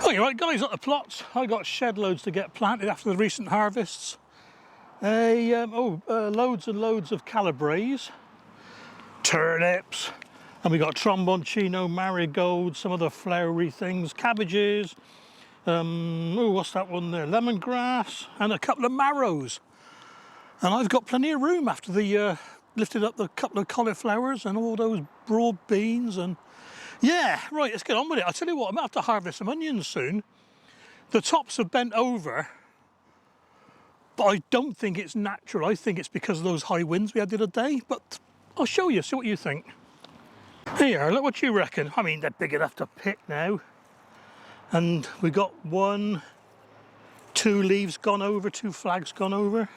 Okay, right guys, at the plots, I got shed loads to get planted after the recent harvests. Loads and loads of calabrese, turnips, and we got tromboncino, marigolds, some other flowery things, cabbages, what's that one there, lemongrass, and a couple of marrows. And I've got plenty of room after the lifted up the couple of cauliflowers and all those broad beans. And yeah, right, let's get on with it. I'll tell you what, I'm going to have to harvest some onions soon. The tops are bent over, but I don't think it's natural. I think it's because of those high winds we had the other day, but I'll show you, see what you think. Here, look what you reckon. I mean, they're big enough to pick now. And we got 2 leaves gone over, 2 flags gone over.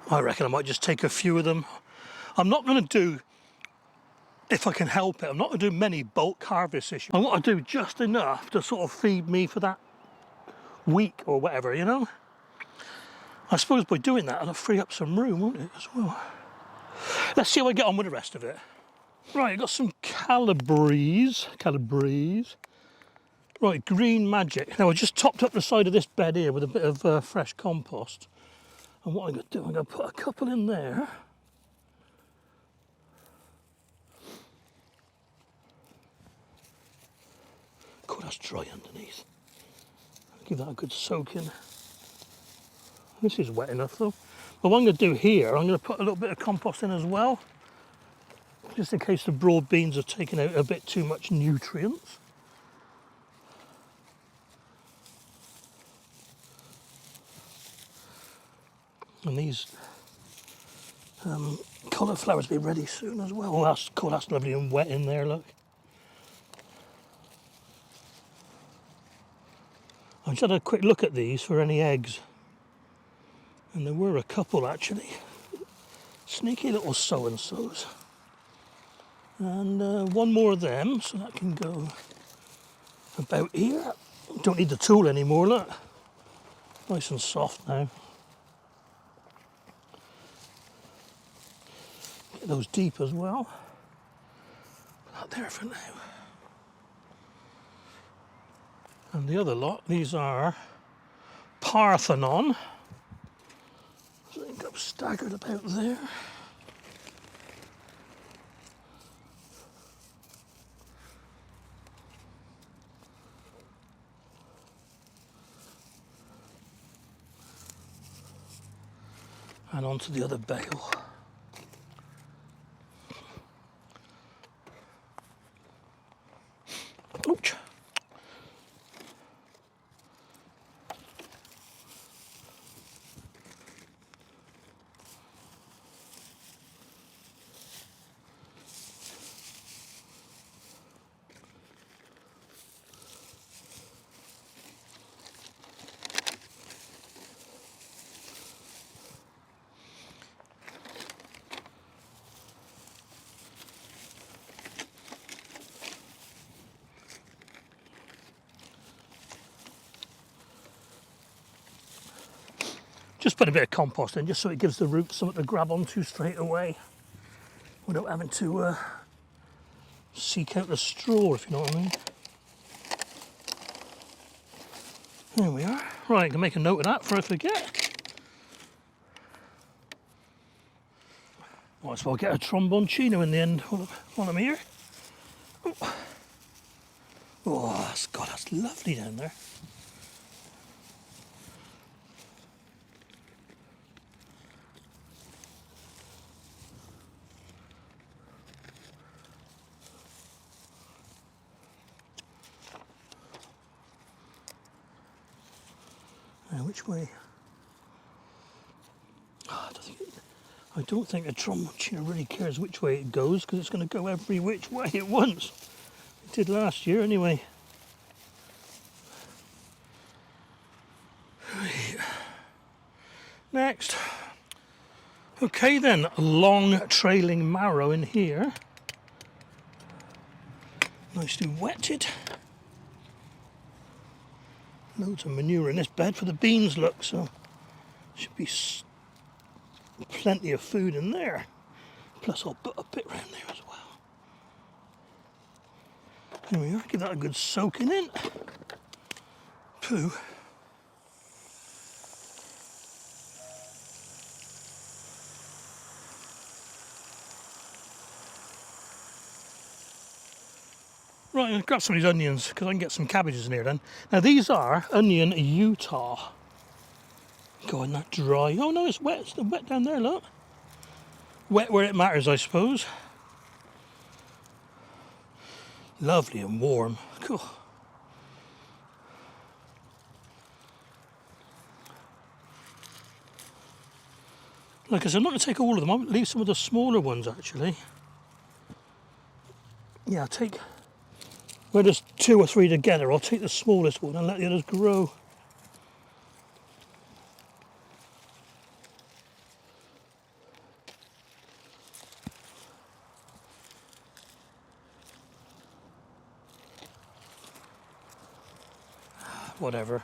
I reckon I might just take a few of them. I'm not going to do, if I can help it, I'm not going to do many bulk harvests this year. I want to do just enough to sort of feed me for that week or whatever, you know? I suppose by doing that, it'll free up some room, won't it, as well? Let's see how I get on with the rest of it. Right, I've got some calabrese. Right, green magic. Now I just topped up the side of this bed here with a bit of fresh compost. And what I'm going to do, I'm going to put a couple in there. God, that's dry underneath. I'll give that a good soak in. This is wet enough though. But what I'm going to do here, I'm going to put a little bit of compost in as well. Just in case the broad beans have taken out a bit too much nutrients. And these cauliflowers will be ready soon as well. Oh, that's cool, that's lovely and wet in there, look. I just had a quick look at these for any eggs. And there were a couple actually. Sneaky little so-and-sos. And one more of them, so that can go about here. Don't need the tool anymore, look. Nice and soft now. Get those deep as well. Put that there for now. And the other lot, these are Parthenon. So I think I'm staggered about there. And onto the other bale. Ouch. Just put a bit of compost in just so it gives the roots something to grab onto straight away without having to seek out the straw, if you know what I mean. There we are. Right, I can make a note of that before I forget. Might as well get a tromboncino in the end while I'm here. Oh, God, that's lovely down there. Now, which way? Oh, I don't think a tromboncino really cares which way it goes because it's going to go every which way at once. It did last year anyway. Right. Next. Okay then, long trailing marrow in here. Nicely wetted. Loads of manure in this bed for the beans, look, so should be plenty of food in there. Plus I'll put a bit around there as well. There we are, give that a good soaking in. poo. Right, I'll grab some of these onions because I can get some cabbages in here then. Now these are onion Utah. Going that dry. Oh no, it's wet. It's wet down there, look. Wet where it matters, I suppose. Lovely and warm. Cool. Like I said, I'm not going to take all of them. I'll leave some of the smaller ones actually. Yeah, I'll take, where there's 2 or 3 together, I'll take the smallest one and let the others grow. Whatever.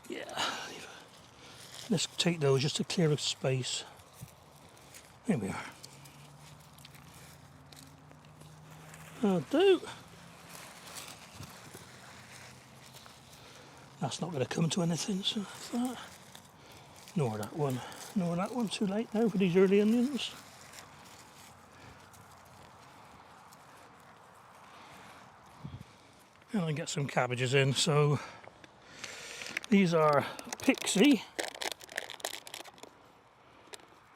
Yeah. Let's take those just to clear a space. There we are. That'll do. That's not going to come to anything, so that's that. Nor that one. Nor that one. Too late now for these early onions. And I get some cabbages in, so these are Pixie.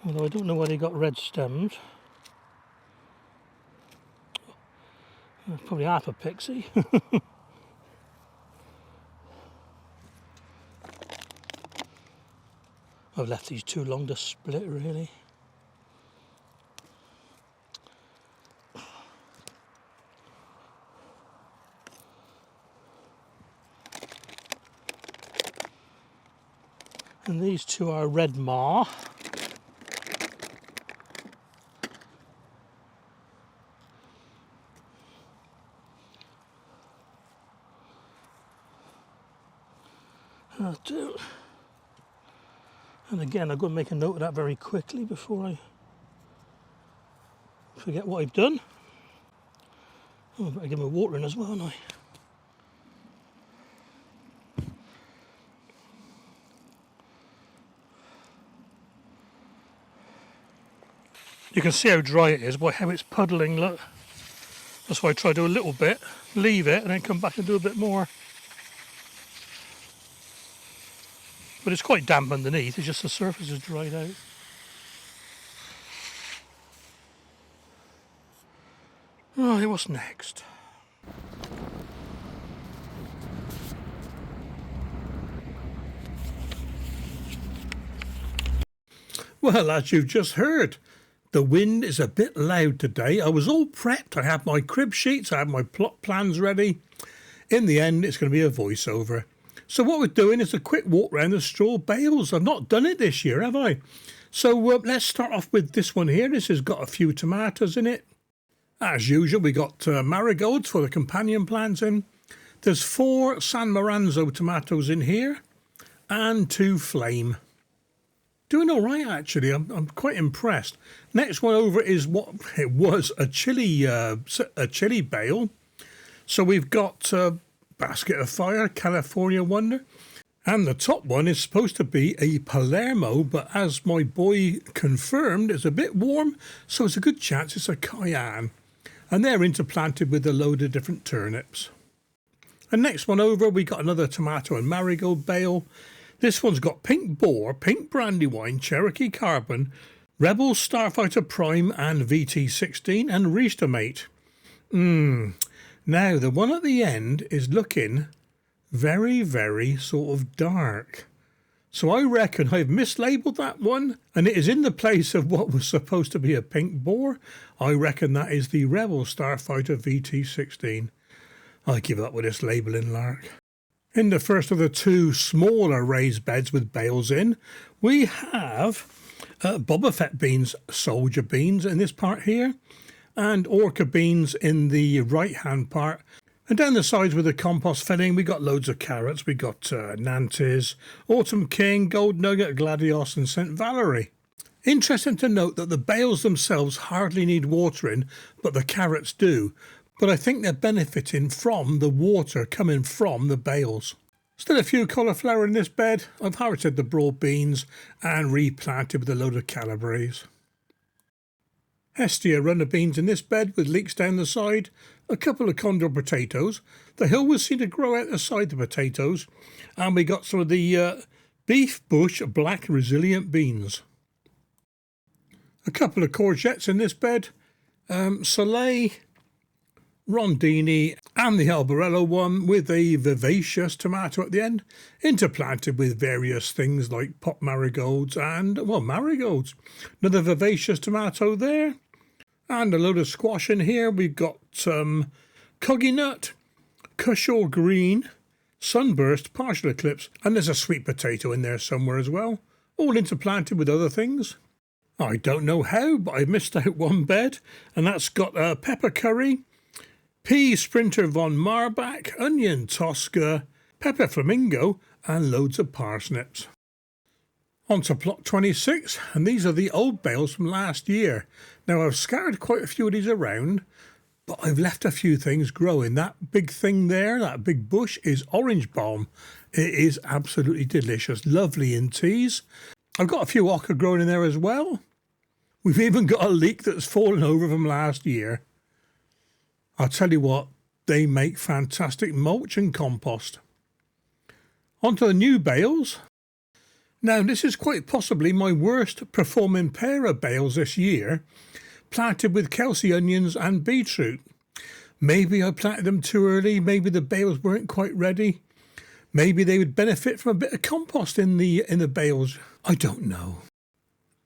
Although I don't know why they got red stems. Probably half a Pixie. I've left these too long to split really. And these two are red ma. I'll do. And again, I've got to make a note of that very quickly before I forget what I've done. Oh, I better give them a watering as well, haven't I? You can see how dry it is by how it's puddling, look. That's why I try to do a little bit, leave it, and then come back and do a bit more. But it's quite damp underneath, it's just the surface is dried out. Right, what's next? Well, as you've just heard, the wind is a bit loud today. I was all prepped, I had my crib sheets, I had my plot plans ready. In the end, it's going to be a voiceover. So what we're doing is a quick walk around the straw bales. I've not done it this year, have I? So let's start off with this one here. This has got a few tomatoes in it. As usual, we got marigolds for the companion plants in. There's 4 San Maranzo tomatoes in here and 2 flame. Doing all right, actually. I'm quite impressed. Next one over is what it was a chili bale. So we've got Basket of Fire, California Wonder. And the top one is supposed to be a Palermo, but as my boy confirmed, it's a bit warm, so it's a good chance it's a Cayenne. And they're interplanted with a load of different turnips. And next one over, we got another tomato and marigold bale. This one's got Pink Boar, Pink Brandywine, Cherokee Carbon, Rebel Starfighter Prime and VT16 and Reestamate. Now, the one at the end is looking very, very sort of dark. So I reckon I've mislabeled that one, and it is in the place of what was supposed to be a Pink Boar. I reckon that is the Rebel Starfighter VT16. I give up with this labelling lark. In the first of the 2 smaller raised beds with bales in, we have Boba Fett beans, soldier beans in this part here, and orca beans in the right hand part. And down the sides with the compost filling, we got loads of carrots. We got Nantes, Autumn King, Gold Nugget, Gladios and St. Valerie. Interesting to note that the bales themselves hardly need watering, but the carrots do. But I think they're benefiting from the water coming from the bales. Still a few cauliflower in this bed. I've harvested the broad beans and replanted with a load of calabrese. Hestia runner beans in this bed with leeks down the side, a couple of condor potatoes. They always seem to grow out the side, the potatoes. And we got some of the beef bush black resilient beans. A couple of courgettes in this bed, Soleil, Rondini and the Albarello one with a vivacious tomato at the end, interplanted with various things like pot marigolds and, well, marigolds. Another vivacious tomato there and a load of squash in here. We've got coggy nut, cushaw green, sunburst, partial eclipse, and there's a sweet potato in there somewhere as well, all interplanted with other things. I don't know how, but I missed out one bed, and that's got pepper curry, pea sprinter von Marbach, onion tosca, pepper flamingo, and loads of parsnips. On to plot 26, and these are the old bales from last year. Now I've scattered quite a few of these around, but I've left a few things growing. That big thing there, that big bush, is orange balm. It is absolutely delicious, lovely in teas. I've got a few ochre growing in there as well. We've even got a leek that's fallen over from last year. I'll tell you what, they make fantastic mulch and compost. On to the new bales. Now this is quite possibly my worst performing pair of bales this year, planted with Kelsey onions and beetroot. Maybe I planted them too early, maybe the bales weren't quite ready. Maybe they would benefit from a bit of compost in the bales. I don't know.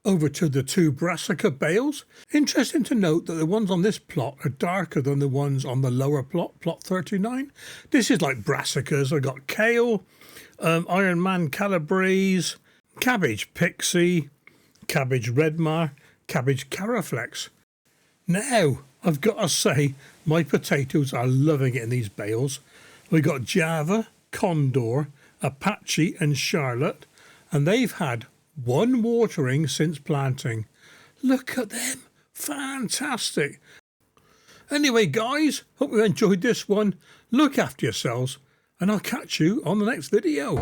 Over to the two brassica bales. Interesting to note that the ones on this plot are darker than the ones on the lower plot, plot 39. This is like brassicas. I got kale, Iron Man calabrese, cabbage pixie, cabbage redmar, cabbage caraflex. Now, I've got to say, my potatoes are loving it in these bales. We got Java, Condor, Apache and Charlotte, and they've had one watering since planting. Look at them. Fantastic. Anyway, guys, hope you enjoyed this one. Look after yourselves, and I'll catch you on the next video.